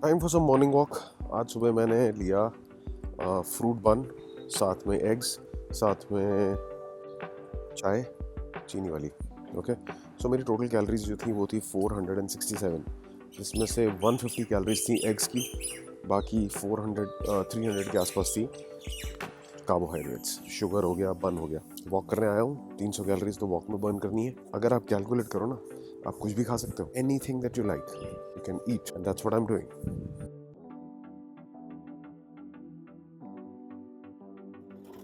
Time for some morning walk. आज सुबह मैंने लिया फ्रूट बन, साथ में एग्स, साथ में चाय चीनी वाली। ओके, सो मेरी टोटल कैलोरीज जो थी वो थी 467, जिसमें से 150 कैलोरीज थी एग्स की, बाकी 300 के आसपास थी कार्बोहाइड्रेट्स। शुगर हो गया, बर्न हो गया। वॉक करने आया हूँ, 300 कैलोरीज तो वॉक में बर्न करनी है। अगर आप कैलकुलेट करो ना, आप कुछ भी खा सकते हो, anything that you like you can eat, and that's what I am doing.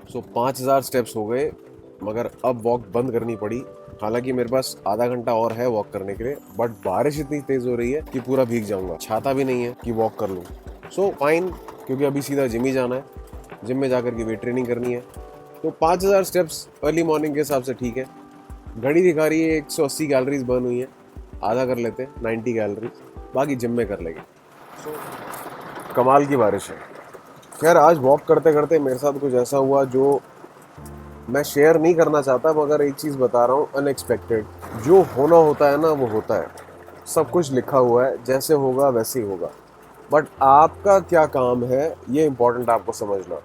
So 5000 steps हो गए, मगर अब वॉक बंद करनी पड़ी। हालांकि मेरे पास आधा घंटा और है वॉक करने के लिए, बट बारिश इतनी तेज हो रही है कि पूरा भीग जाऊंगा। छाता भी नहीं है कि वॉक कर लूँ। सो फाइन, क्योंकि अभी सीधा जिम ही जाना है। जिम में जाकर के वेट ट्रेनिंग करनी है। तो 5000 स्टेप्स अर्ली मॉर्निंग के हिसाब से ठीक है। घड़ी दिखा रही है 180 कैलोरीज बर्न हुई है। आधा कर लेते हैं, 90 कैलोरीज, बाकी जिम में कर लेंगे। कमाल की बारिश है। खैर, आज वॉक करते करते मेरे साथ कुछ ऐसा हुआ जो मैं शेयर नहीं करना चाहता, मगर एक चीज़ बता रहा हूँ, अनएक्सपेक्टेड। जो होना होता है ना, वो होता है। सब कुछ लिखा हुआ है, जैसे होगा वैसे ही होगा। बट आपका क्या काम है, ये इम्पोर्टेंट आपको समझना।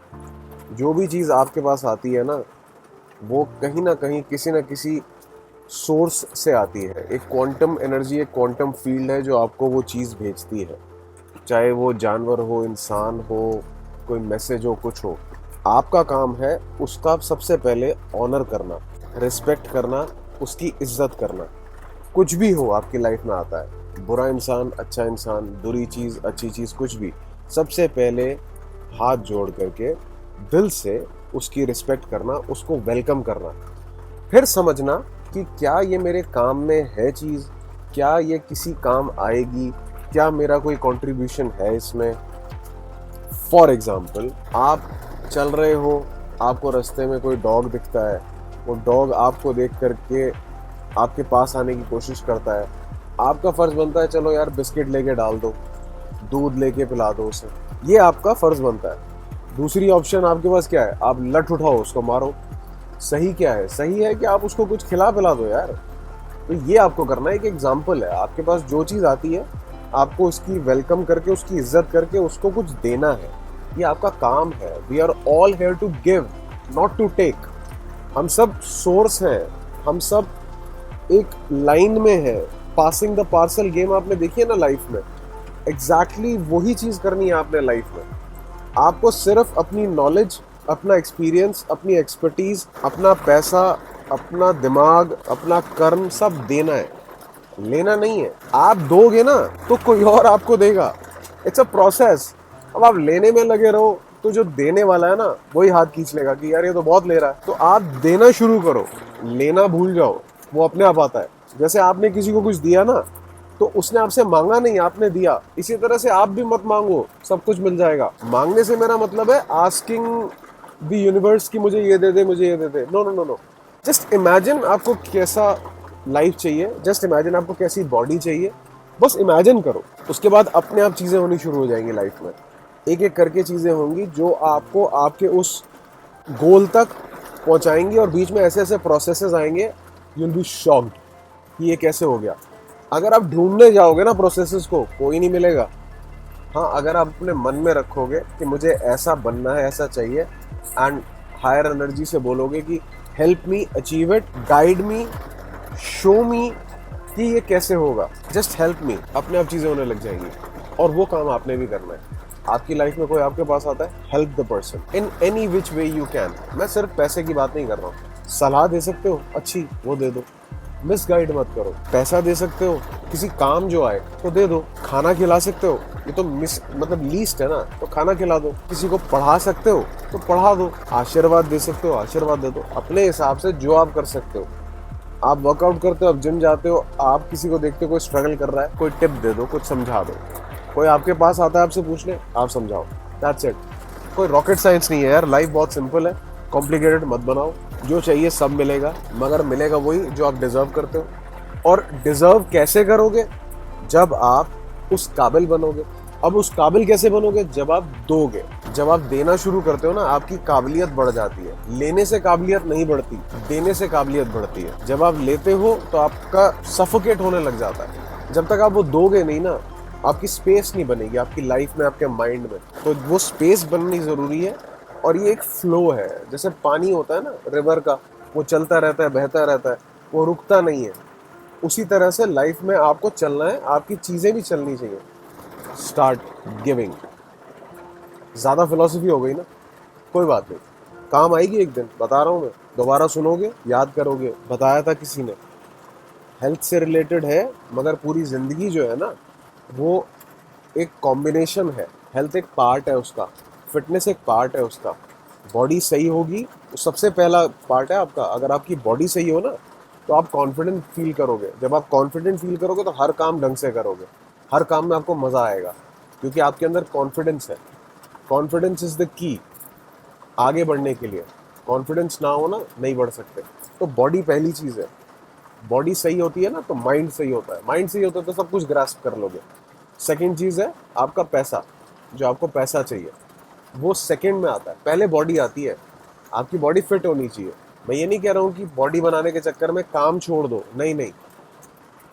जो भी चीज़ आपके पास आती है ना, वो कहीं ना कहीं किसी न किसी सोर्स से आती है। एक क्वांटम एनर्जी, एक क्वांटम फील्ड है जो आपको वो चीज़ भेजती है। चाहे वो जानवर हो, इंसान हो, कोई मैसेज हो, कुछ हो। आपका काम है उसका सबसे पहले ऑनर करना, रिस्पेक्ट करना, उसकी इज्जत करना। कुछ भी हो आपकी लाइफ में आता है, बुरा इंसान, अच्छा इंसान, बुरी चीज़, अच्छी चीज़, कुछ भी, सबसे पहले हाथ जोड़ करके दिल से उसकी रिस्पेक्ट करना, उसको वेलकम करना। फिर समझना कि क्या ये मेरे काम में है चीज़, क्या ये किसी काम आएगी, क्या मेरा कोई कंट्रीब्यूशन है इसमें। फॉर एग्जाम्पल, आप चल रहे हो, आपको रास्ते में कोई डॉग दिखता है, वो डॉग आपको देख करके आपके पास आने की कोशिश करता है। आपका फ़र्ज़ बनता है, चलो यार बिस्किट लेके डाल दो, दूध लेके पिला दो उसे। ये आपका फ़र्ज़ बनता है। दूसरी ऑप्शन आपके पास क्या है? आप लठ उठाओ, उसको मारो। सही क्या है? सही है कि आप उसको कुछ खिला पिला दो यार। तो ये आपको करना है। एक एग्जाम्पल है, आपके पास जो चीज़ आती है, आपको उसकी वेलकम करके, उसकी इज्जत करके उसको कुछ देना है। ये आपका काम है। We are all here to give, not to take. हम सब सोर्स हैं, हम सब एक लाइन में है। पासिंग द पार्सल गेम आपने देखी है ना लाइफ में, एग्जैक्टली वही चीज़ करनी है आपने लाइफ में। आपको सिर्फ अपनी नॉलेज, अपना एक्सपीरियंस, अपनी एक्सपर्टीज, अपना पैसा, अपना दिमाग, अपना कर्म सब देना है, लेना नहीं है। आप दोगे ना तो कोई और आपको देगा। It's a process. अब आप लेने में लगे रहो तो जो देने वाला है ना, वही हाथ खींच लेगा कि यार ये तो बहुत ले रहा है। तो आप देना शुरू करो, लेना भूल जाओ, वो अपने आप आता है। जैसे आपने किसी को कुछ दिया ना, तो उसने आपसे मांगा नहीं, आपने दिया। इसी तरह से आप भी मत मांगो, सब कुछ मिल जाएगा। मांगने से मेरा मतलब है आस्किंग द यूनिवर्स कि मुझे ये दे दे, मुझे ये दे दे। No no no no. Just imagine आपको कैसा लाइफ चाहिए, जस्ट इमेजिन आपको कैसी बॉडी चाहिए, बस इमेजिन करो। उसके बाद अपने आप चीज़ें होनी शुरू हो जाएंगी लाइफ में। एक एक करके चीज़ें होंगी जो आपको आपके उस गोल तक पहुंचाएंगी, और बीच में ऐसे ऐसे प्रोसेसेस आएंगे, यू विल बी शॉक्ड कि ये कैसे हो गया। अगर आप ढूंढने जाओगे ना प्रोसेसेस को, कोई नहीं मिलेगा। हाँ, अगर आप अपने मन में रखोगे कि मुझे ऐसा बनना है, ऐसा चाहिए, एंड हायर एनर्जी से बोलोगे कि help me achieve it, guide me, show मी कि ये कैसे होगा, जस्ट हेल्प मी, अपने आप चीज़ें होने लग जाएंगी। और वो काम आपने भी करना है। आपकी लाइफ में कोई आपके पास आता है, help the person in any which way you can. मैं सिर्फ पैसे की बात नहीं कर रहा हूँ। सलाह दे सकते हो अच्छी, वो दे दो। मिसगाइड मत करो। पैसा दे सकते हो, किसी काम जो आए तो दे दो। खाना खिला सकते हो, ये तो मतलब लीस्ट है ना, तो खाना खिला दो। किसी को पढ़ा सकते हो तो पढ़ा दो। आशीर्वाद दे सकते हो, आशीर्वाद दे दो, अपने हिसाब से जो आप कर सकते हो। आप वर्कआउट करते हो, आप जिम जाते हो, आप किसी को देखते हो कोई स्ट्रगल कर रहा है, कोई टिप दे दो, कुछ समझा दो। कोई आपके पास आता है आपसे पूछने, आप समझाओ। That's it. कोई रॉकेट साइंस नहीं है यार, लाइफ बहुत सिंपल है। कॉम्प्लिकेटेड मत बनाओ। जो चाहिए सब मिलेगा, मगर मिलेगा वही जो आप डिजर्व करते हो। और डिजर्व कैसे करोगे? जब आप उस काबिल बनोगे। अब उस काबिल कैसे बनोगे? जब आप दोगे। जब आप देना शुरू करते हो ना, आपकी काबिलियत बढ़ जाती है। लेने से काबिलियत नहीं बढ़ती, देने से काबिलियत बढ़ती है। जब आप लेते हो तो आपका सफोकेट होने लग जाता है। जब तक आप वो दोगे नहीं ना, आपकी स्पेस नहीं बनेगी आपकी लाइफ में, आपके माइंड में। तो वो स्पेस बननी ज़रूरी है। और ये एक फ्लो है, जैसे पानी होता है ना रिवर का, वो चलता रहता है, बहता रहता है, वो रुकता नहीं है। उसी तरह से लाइफ में आपको चलना है, आपकी चीज़ें भी चलनी चाहिए। Start giving. ज़्यादा फिलॉसफी हो गई ना, कोई बात नहीं, काम आएगी एक दिन, बता रहा हूँ मैं। दोबारा सुनोगे, याद करोगे, बताया था किसी ने। हेल्थ से रिलेटेड है, मगर पूरी ज़िंदगी जो है ना, वो एक कॉम्बिनेशन है। हेल्थ एक पार्ट है उसका, फिटनेस एक पार्ट है उसका। बॉडी सही होगी तो सबसे पहला पार्ट है आपका। अगर आपकी बॉडी सही हो ना, तो आप कॉन्फिडेंट फील करोगे। जब आप कॉन्फिडेंट फील करोगे तो हर काम ढंग से करोगे, हर काम में आपको मज़ा आएगा, क्योंकि आपके अंदर कॉन्फिडेंस है। कॉन्फिडेंस इज़ द की आगे बढ़ने के लिए। कॉन्फिडेंस ना हो ना, नहीं बढ़ सकते। तो बॉडी पहली चीज़ है। बॉडी सही होती है ना, तो माइंड सही होता है। माइंड सही होता है तो सब कुछ ग्रास्प कर लोगे। सेकंड चीज़ है आपका पैसा। जो आपको पैसा चाहिए वो सेकंड में आता है, पहले बॉडी आती है। आपकी बॉडी फिट होनी चाहिए। मैं ये नहीं कह रहा हूँ कि बॉडी बनाने के चक्कर में काम छोड़ दो, नहीं नहीं,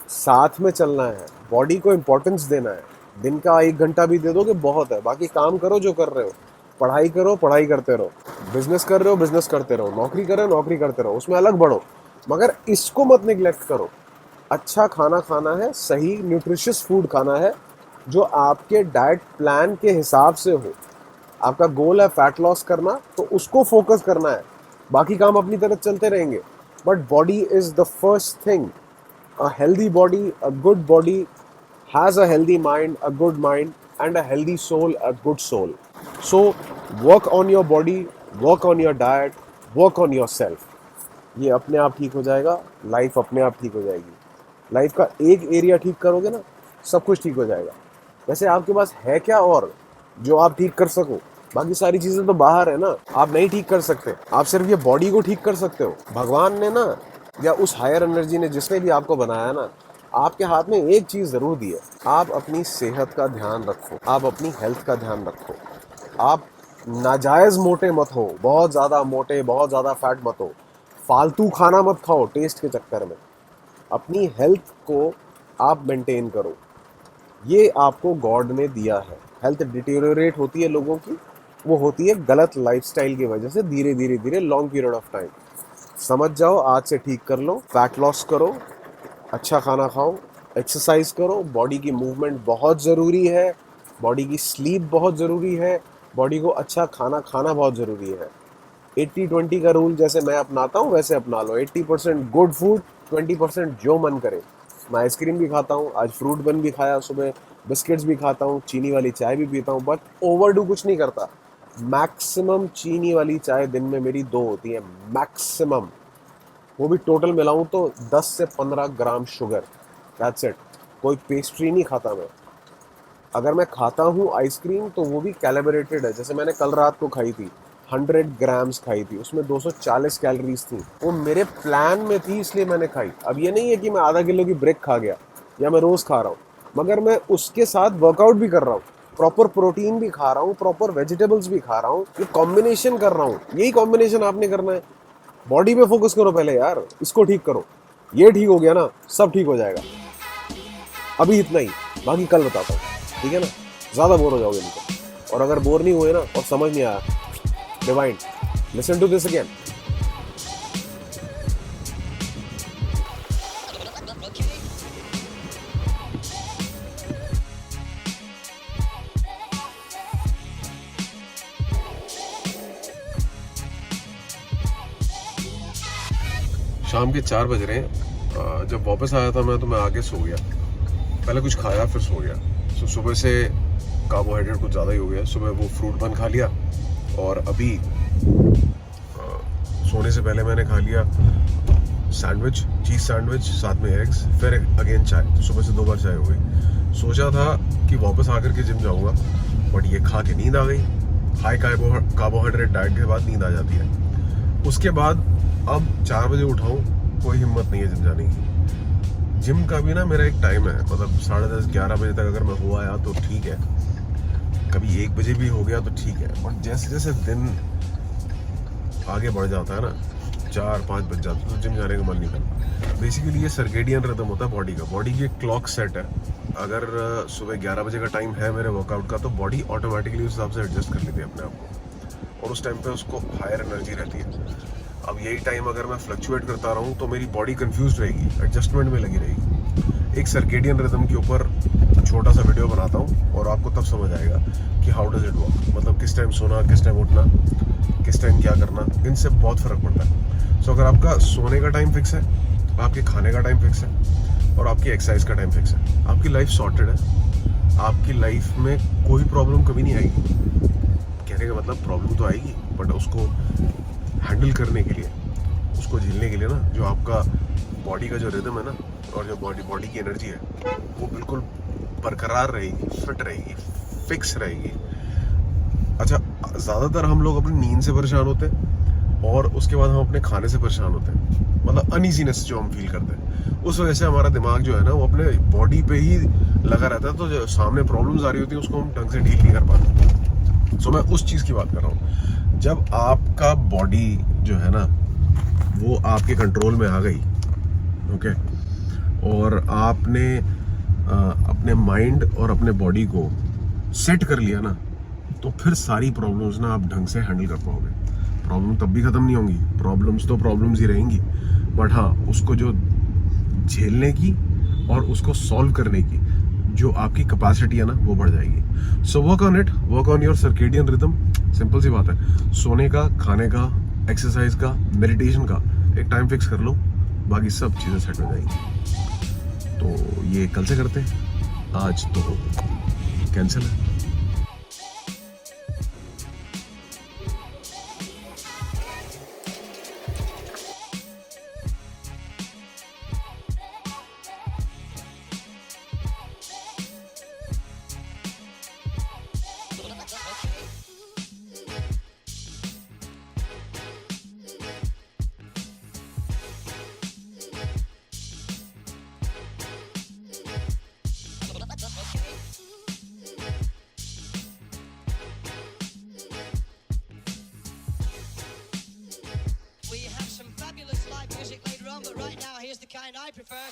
साथ में चलना है। बॉडी को इम्पोर्टेंस देना है। दिन का 1 घंटा भी दे दोगे बहुत है। बाकी काम करो जो कर रहे हो, पढ़ाई करो, पढ़ाई करते रहो, बिजनेस कर रहे हो, बिजनेस करते रहो, नौकरी कर रहे हो, नौकरी करते रहो, उसमें अलग बढ़ो, मगर इसको मत निगलेक्ट करो। अच्छा खाना खाना है, सही न्यूट्रिशियस फूड खाना है, जो आपके डाइट प्लान के हिसाब से हो। आपका गोल है फैट लॉस करना, तो उसको फोकस करना है। बाकी काम अपनी तरफ चलते रहेंगे, but body is the first thing. A healthy body, a good body has a healthy mind, a good mind, and a healthy soul, a good soul. So work on your body, work on your diet, work on yourself. ये अपने आप ठीक हो जाएगा, life अपने आप ठीक हो जाएगी। लाइफ का एक एरिया ठीक करोगे ना, सब कुछ ठीक हो जाएगा। वैसे आपके पास है क्या और जो आप ठीक कर सको? बाकी सारी चीज़ें तो बाहर है ना, आप नहीं ठीक कर सकते। आप सिर्फ ये बॉडी को ठीक कर सकते हो। भगवान ने ना, या उस हायर एनर्जी ने, जिसने भी आपको बनाया ना, आपके हाथ में एक चीज़ ज़रूर दी है। आप अपनी सेहत का ध्यान रखो, आप अपनी हेल्थ का ध्यान रखो। आप नाजायज़ मोटे मत हो, बहुत ज़्यादा मोटे, बहुत ज़्यादा फैट मत हो। फालतू खाना मत खाओ टेस्ट के चक्कर में। अपनी हेल्थ को आप मेंटेन करो, ये आपको गॉड ने दिया है। हेल्थ डिटेरियोरेट होती है लोगों की, वो होती है गलत लाइफस्टाइल की वजह से, धीरे धीरे धीरे, लॉन्ग पीरियड ऑफ टाइम। समझ जाओ, आज से ठीक कर लो। फैट लॉस करो, अच्छा खाना खाओ, एक्सरसाइज करो। बॉडी की मूवमेंट बहुत ज़रूरी है, बॉडी की स्लीप बहुत ज़रूरी है, बॉडी को अच्छा खाना खाना बहुत ज़रूरी है। 80-20 का रूल जैसे मैं अपनाता हूँ वैसे अपना लो। 80% गुड फूड, 20% जो मन करे। मैं आइसक्रीम भी खाता हूँ, आज फ्रूट बन भी खाया, सुबह बिस्किट्स भी खाता हूँ, चीनी वाली चाय भी पीता हूँ, बट ओवरडू कुछ नहीं करता। मैक्सिमम चीनी वाली चाय दिन में मेरी 2 होती है, मैक्सिमम। वो भी टोटल मिलाऊं तो 10 से 15 ग्राम शुगर, दैट्स इट। कोई पेस्ट्री नहीं खाता मैं। अगर मैं खाता हूँ आइसक्रीम तो वो भी कैलिब्रेटेड है। जैसे मैंने कल रात को खाई थी, 100 ग्राम्स खाई थी, उसमें 240 कैलोरीज थी। वो मेरे प्लान में थी, इसलिए मैंने खाई। अब ये नहीं है कि मैं आधा किलो की ब्रेक खा गया या मैं रोज़ खा रहा हूँ, मगर मैं उसके साथ वर्कआउट भी कर रहा हूँ, प्रॉपर प्रोटीन भी खा रहा हूँ, प्रॉपर वेजिटेबल्स भी खा रहा हूँ। ये कॉम्बिनेशन कर रहा हूँ, यही कॉम्बिनेशन आपने करना है। बॉडी पे फोकस करो पहले यार, इसको ठीक करो। ये ठीक हो गया ना, सब ठीक हो जाएगा। अभी इतना ही, बाकी कल बताता हूँ, ठीक है ना? ज़्यादा बोर हो जाओगे नहीं तो। और अगर बोर नहीं हुए ना और समझ नहीं आया, rewind, listen to this again. शाम के 4 बज रहे हैं। जब वापस आया था मैं, तो मैं आके सो गया। पहले कुछ खाया फिर सो गया। तो सुबह से कार्बोहाइड्रेट कुछ ज़्यादा ही हो गया। सुबह वो फ्रूट बन खा लिया, और अभी सोने से पहले मैंने खा लिया सैंडविच, चीज़ सैंडविच, साथ में एग्स, फिर अगेन चाय। तो सुबह से 2 बार चाय हो गई। सोचा था कि वापस आकर के जिम जाऊँगा, बट ये खा के नींद आ गई। हाई कार्बोहाइड्रेट डाइट के बाद नींद आ जाती है। उसके बाद अब 4 बजे उठाऊँ, कोई हिम्मत नहीं है जिम जाने की। जिम का भी ना मेरा एक टाइम है, मतलब 10:30-11 बजे तक अगर मैं हो आया तो ठीक है, कभी 1 बजे भी हो गया तो ठीक है। और जैसे जैसे दिन आगे बढ़ जाता है ना, 4-5 बज जाते तो जिम जाने का मन नहीं करता। बेसिकली ये सर्केडियन रिदम होता है बॉडी का। बॉडी की एक क्लॉक सेट है, अगर सुबह 11 बजे का टाइम है मेरे वर्कआउट का, तो बॉडी ऑटोमेटिकली उस हिसाब से एडजस्ट कर लेती है अपने आप को, और उस टाइम पे उसको हायर एनर्जी रहती है। अब यही टाइम अगर मैं फ्लक्चुएट करता रहूँ तो मेरी बॉडी कंफ्यूज रहेगी, एडजस्टमेंट में लगी रहेगी। एक सर्केडियन रिदम के ऊपर छोटा सा वीडियो बनाता हूँ और आपको तब समझ आएगा कि हाउ डज इट वर्क, मतलब किस टाइम सोना, किस टाइम उठना, किस टाइम क्या करना, इनसे बहुत फ़र्क पड़ता है। सो अगर आपका सोने का टाइम फिक्स है, आपके खाने का टाइम फिक्स है और आपकी एक्सरसाइज का टाइम फिक्स है, आपकी लाइफ सॉर्टेड है। आपकी लाइफ में कोई प्रॉब्लम कभी नहीं आएगी। कहने का मतलब प्रॉब्लम तो आएगी, बट उसको हैंडल करने के लिए, उसको झेलने के लिए ना, जो आपका बॉडी का जो रिदम है ना, और जो बॉडी की एनर्जी है, वो बिल्कुल बरकरार रहेगी, फिट रहेगी, फिक्स रहेगी। अच्छा, ज़्यादातर हम लोग अपनी नींद से परेशान होते हैं और उसके बाद हम अपने खाने से परेशान होते हैं, मतलब अनईजीनेस जो हम फील करते हैं, उस वजह से हमारा दिमाग जो है ना, वो अपने बॉडी पे ही लगा रहता है। तो जो सामने प्रॉब्लम्स आ रही होती है, उसको हम ढंग से डील नहीं कर पाते। सो मैं उस चीज़ की बात कर रहा हूँ, जब आपका बॉडी जो है ना, वो आपके कंट्रोल में आ गई, ओके, और आपने अपने माइंड और अपने बॉडी को सेट कर लिया ना, तो फिर सारी प्रॉब्लम्स ना आप ढंग से हैंडल कर पाओगे। प्रॉब्लम तब भी ख़त्म नहीं होंगी, प्रॉब्लम्स तो प्रॉब्लम्स ही रहेंगी, बट हाँ, उसको जो झेलने की और उसको सॉल्व करने की जो आपकी कैपेसिटी है ना, वो बढ़ जाएगी। So work on it, work on your circadian rhythm. Simple सी बात है, सोने का, खाने का, एक्सरसाइज का, मेडिटेशन का एक टाइम फिक्स कर लो, बाकी सब चीज़ें सेट हो जाएगी। तो ये कल से करते हैं, आज तो कैंसिल है। We have some fabulous live music later on, but right now here's the kind I prefer.